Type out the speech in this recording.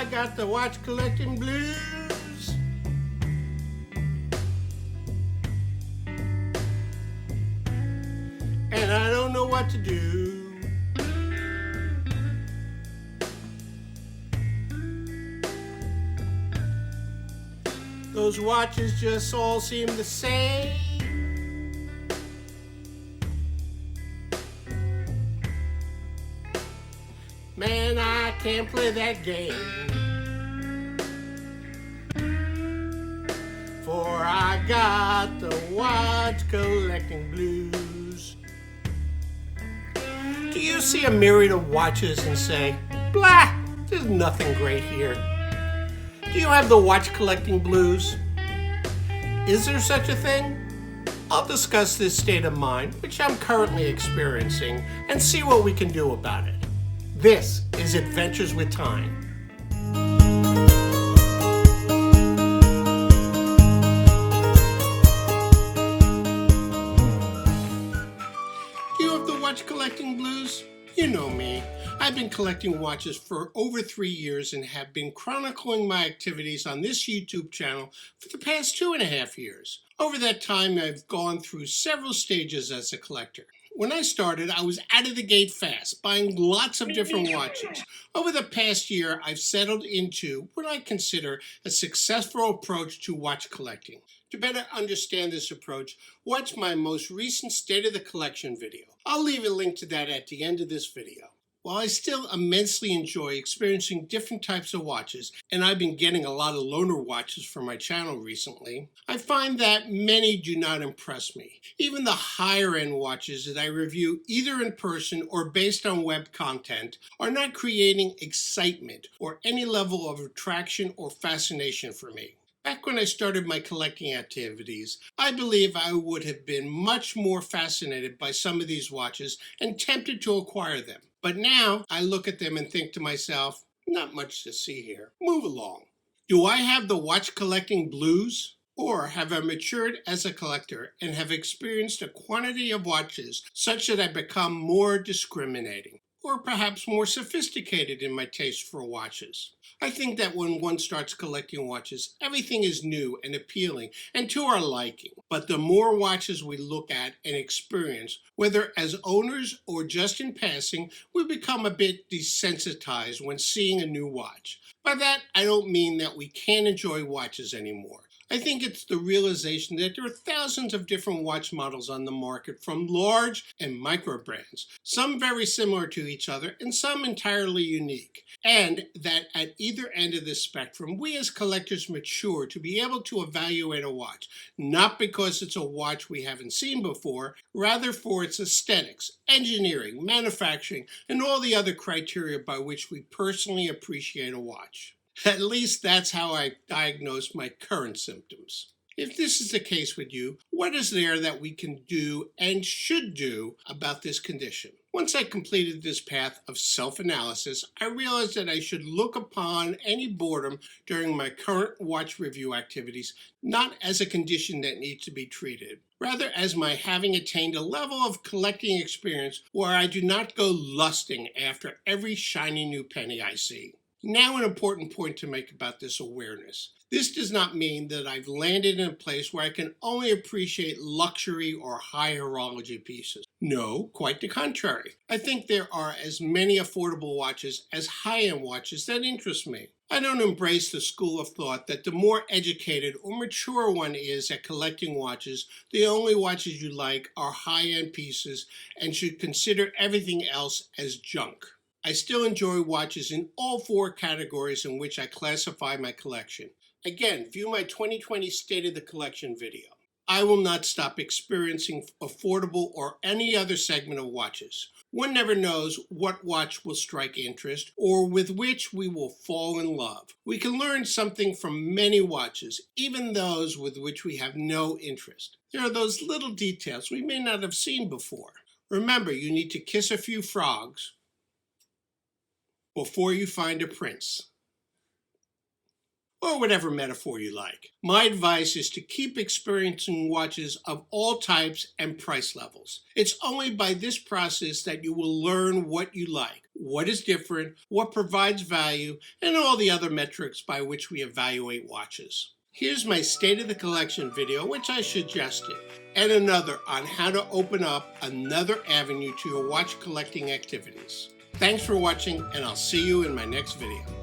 got the watch collecting blues. And I don't know what to do. Those watches just all seem the same. Man, I can't play that game. For I got the watch collecting blues. Do you see a myriad of watches and say, blah, there's nothing great here? Do you have the watch collecting blues? Is there such a thing? I'll discuss this state of mind, which I'm currently experiencing, and see what we can do about it. This is Adventures with Time. Do you have the watch collecting blues? You know me. I've been collecting watches for over 3 years and have been chronicling my activities on this YouTube channel for the past 2.5 years. Over that time, I've gone through several stages as a collector. When I started, I was out of the gate fast, buying lots of different watches. Over the past year, I've settled into what I consider a successful approach to watch collecting. To better understand this approach, watch my most recent State of the Collection video. I'll leave a link to that at the end of this video. While I still immensely enjoy experiencing different types of watches, and I've been getting a lot of loaner watches for my channel recently, I find that many do not impress me. Even the higher end watches that I review either in person or based on web content are not creating excitement or any level of attraction or fascination for me. Back when I started my collecting activities, I believe I would have been much more fascinated by some of these watches and tempted to acquire them. But now I look at them and think to myself, not much to see here. Move along. Do I have the watch collecting blues? Or have I matured as a collector and have experienced a quantity of watches such that I've become more discriminating? Or perhaps more sophisticated in my taste for watches. I think that when one starts collecting watches, everything is new and appealing and to our liking. But the more watches we look at and experience, whether as owners or just in passing, we become a bit desensitized when seeing a new watch. By that, I don't mean that we can't enjoy watches anymore. I think it's the realization that there are thousands of different watch models on the market from large and micro brands, some very similar to each other and some entirely unique. And that at either end of the spectrum, we as collectors mature to be able to evaluate a watch, not because it's a watch we haven't seen before, rather for its aesthetics, engineering, manufacturing, and all the other criteria by which we personally appreciate a watch. At least that's how I diagnose my current symptoms. If this is the case with you, what is there that we can do and should do about this condition? Once I completed this path of self-analysis, I realized that I should look upon any boredom during my current watch review activities not as a condition that needs to be treated, rather as my having attained a level of collecting experience where I do not go lusting after every shiny new penny I see. Now an important point to make about this awareness. This does not mean that I've landed in a place where I can only appreciate luxury or high horology pieces. No, quite the contrary. I think there are as many affordable watches as high-end watches that interest me. I don't embrace the school of thought that the more educated or mature one is at collecting watches, the only watches you like are high-end pieces and should consider everything else as junk. I still enjoy watches in all 4 categories in which I classify my collection. Again, view my 2020 State of the Collection video. I will not stop experiencing affordable or any other segment of watches. One never knows what watch will strike interest or with which we will fall in love. We can learn something from many watches, even those with which we have no interest. There are those little details we may not have seen before. Remember, you need to kiss a few frogs before you find a prince. or whatever metaphor you like. My advice is to keep experiencing watches of all types and price levels. It's only by this process that you will learn what you like, what is different, what provides value, and all the other metrics by which we evaluate watches. Here's my State of the Collection video, which I suggested, and another on how to open up another avenue to your watch collecting activities. Thanks for watching, and I'll see you in my next video.